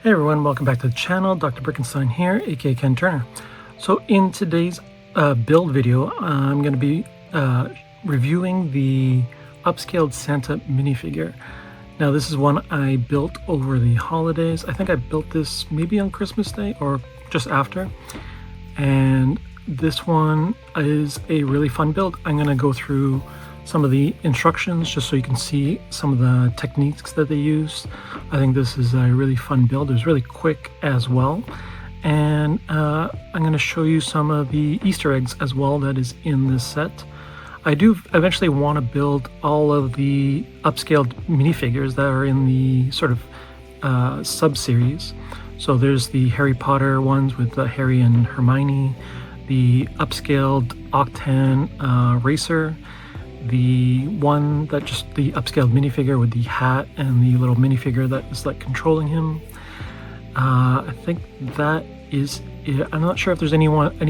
Hey everyone, welcome back to the channel. Dr. Brickenstein here, aka Ken Turner. So in today's build video, I'm going to be reviewing the Up-Scaled Santa Minifigure. Now this is one I built over the holidays. I think I built this maybe on Christmas Day or just after. And this one is a really fun build. I'm going to go through some of the instructions just so you can see some of the techniques that they use. I think this is a really fun build. It's really quick as well. And I'm going to show you some of the Easter eggs as well that is in this set. I do eventually want to build all of the upscaled minifigures that are in the sort of sub-series. So there's the Harry Potter ones with Harry and Hermione, the upscaled Octan racer, the one that just the upscaled minifigure with the hat and the little minifigure that is like controlling him. I think that is it. I'm not sure if there's any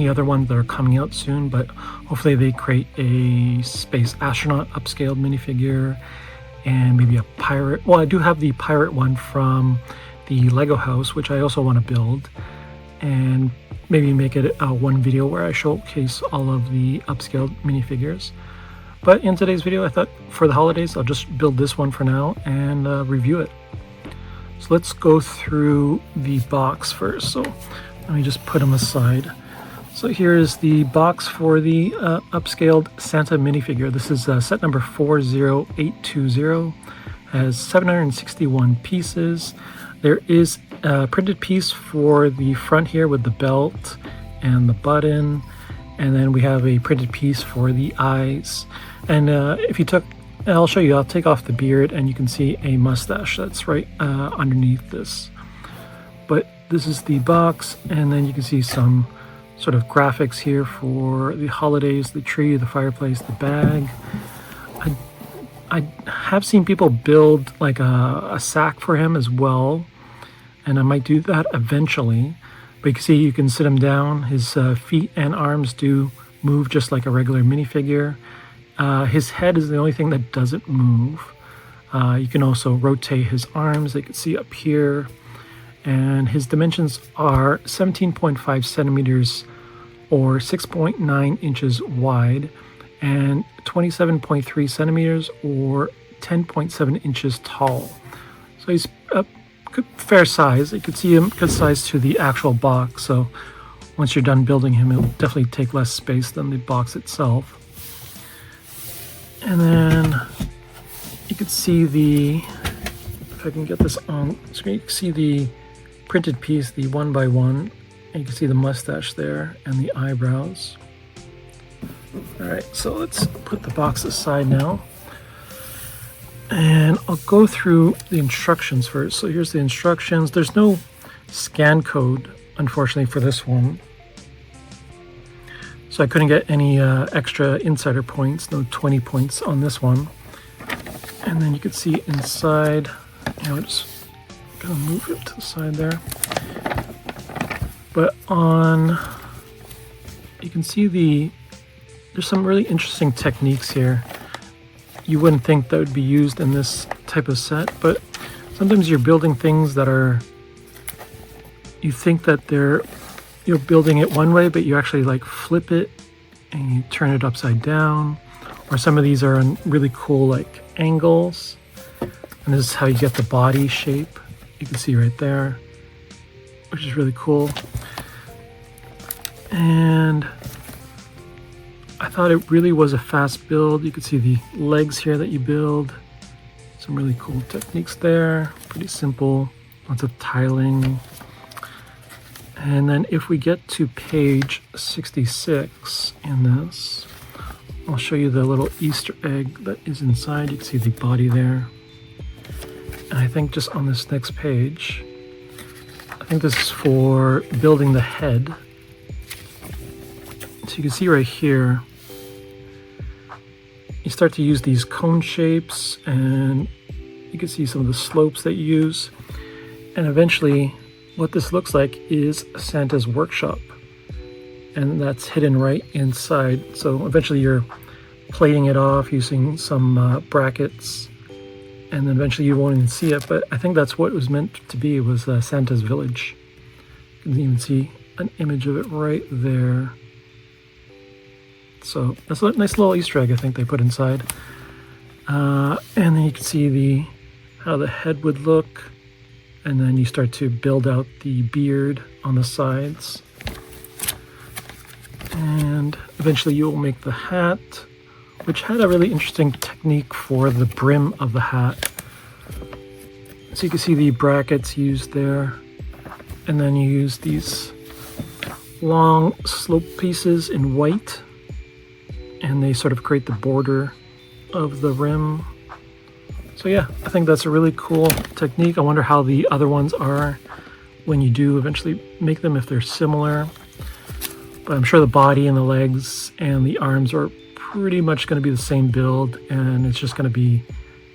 other ones that are coming out soon, but hopefully they create a space astronaut upscaled minifigure and maybe a pirate. Well, I do have the pirate one from the Lego house, which I also want to build, and maybe make it one video where I showcase all of the upscaled minifigures. But in today's video, I thought for the holidays, I'll just build this one for now and review it. So let's go through the box first. So let me just put them aside. So here is the box for the Up-Scaled Santa Minifigure. This is set number 40820. Has 761 pieces. There is a printed piece for the front here with the belt and the button. And then we have a printed piece for the eyes. And if you took, I'll show you, I'll take off the beard and you can see a mustache that's right underneath this. But this is the box, and then you can see some sort of graphics here for the holidays, the tree, the fireplace, the bag. I have seen people build like a sack for him as well, and I might do that eventually. But you can see you can sit him down. His feet and arms do move just like a regular minifigure. His head is the only thing that doesn't move. You can also rotate his arms. You can see up here. And his dimensions are 17.5 centimeters or 6.9 inches wide and 27.3 centimeters or 10.7 inches tall. So he's a good, fair size. You can see him good size to the actual box. So once you're done building him, it'll definitely take less space than the box itself. And then you can see the, if I can get this on screen, you can see the printed piece, the 1x1, and you can see the mustache there and the eyebrows. All right, so let's put the box aside now. And I'll go through the instructions first. So here's the instructions. There's no scan code, unfortunately, for this one. So I couldn't get any extra insider points, no 20 points on this one. And then you can see inside, I'm just gonna move it to the side there. But you can see there's some really interesting techniques here. You wouldn't think that would be used in this type of set, but sometimes you're building things that you think that you're building it one way, but you actually like flip it and you turn it upside down. Or some of these are on really cool like angles. And this is how you get the body shape. You can see right there, which is really cool. And I thought it really was a fast build. You can see the legs here that you build. Some really cool techniques there. Pretty simple, lots of tiling. And then if we get to page 66 in this, I'll show you the little Easter egg that is inside. You can see the body there. And I think just on this next page, I think this is for building the head. So you can see right here, you start to use these cone shapes, and you can see some of the slopes that you use. And eventually, what this looks like is Santa's workshop, and that's hidden right inside. So eventually you're plating it off using some brackets and then eventually you won't even see it, but I think that's what it was meant to be, was Santa's village. You can even see an image of it right there. So that's a nice little Easter egg I think they put inside. And then you can see how the head would look, and then you start to build out the beard on the sides. And eventually you will make the hat, which had a really interesting technique for the brim of the hat. So you can see the brackets used there, and then you use these long slope pieces in white, and they sort of create the border of the rim. So yeah, I think that's a really cool technique. I wonder how the other ones are when you do eventually make them, if they're similar. But I'm sure the body and the legs and the arms are pretty much going to be the same build, and it's just going to be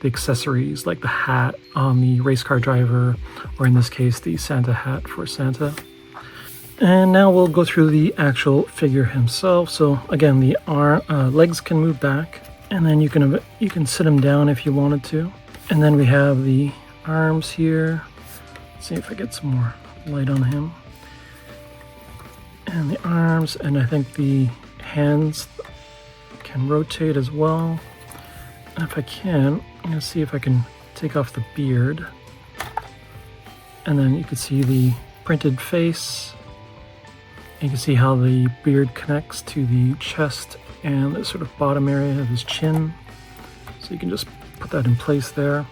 the accessories like the hat on the race car driver, or in this case the Santa hat for Santa. And now we'll go through the actual figure himself. So again, the legs can move back, and then you can sit him down if you wanted to. And then we have the arms here. Let's see if I get some more light on him. And the arms, and I think the hands can rotate as well. And if I can, I'm going to see if I can take off the beard. And then you can see the printed face. You can see how the beard connects to the chest and the sort of bottom area of his chin. So you can just put that in place there.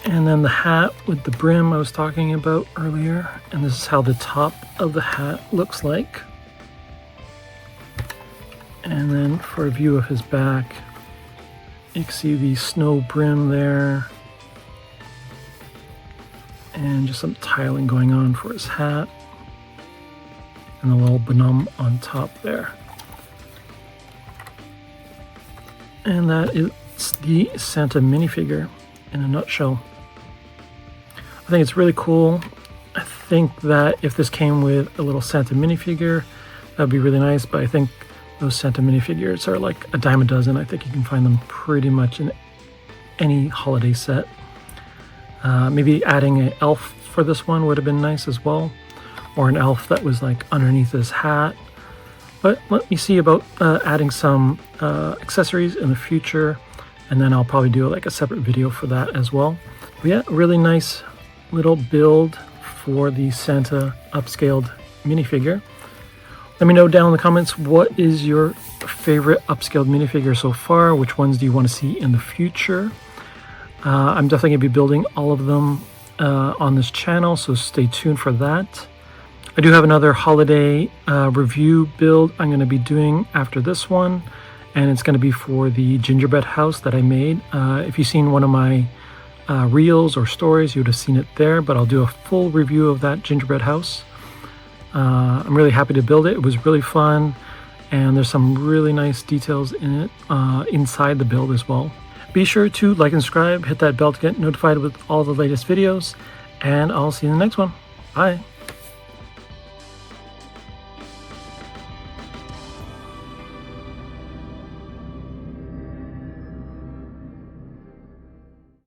And then the hat with the brim I was talking about earlier. And this is how the top of the hat looks like. And then for a view of his back, you can see the snow brim there. And just some tiling going on for his hat. And a little bonhomme on top there. And that is the Santa minifigure in a nutshell. I think it's really cool. I think that if this came with a little Santa minifigure, that'd be really nice, but I think those Santa minifigures are like a dime a dozen. I think you can find them pretty much in any holiday set. Maybe adding an elf for this one would have been nice as well, or an elf that was like underneath his hat. But let me see about adding some accessories in the future, and then I'll probably do like a separate video for that as well. But yeah, really nice little build for the Santa upscaled minifigure. Let me know down in the comments, what is your favorite upscaled minifigure so far? Which ones do you want to see in the future? I'm definitely going to be building all of them on this channel, so stay tuned for that. I do have another holiday review build I'm going to be doing after this one, and it's going to be for the gingerbread house that I made. If you've seen one of my reels or stories, you would have seen it there, but I'll do a full review of that gingerbread house. I'm really happy to build it. It was really fun, and there's some really nice details in it inside the build as well. Be sure to like and subscribe, hit that bell to get notified with all the latest videos, and I'll see you in the next one. Bye.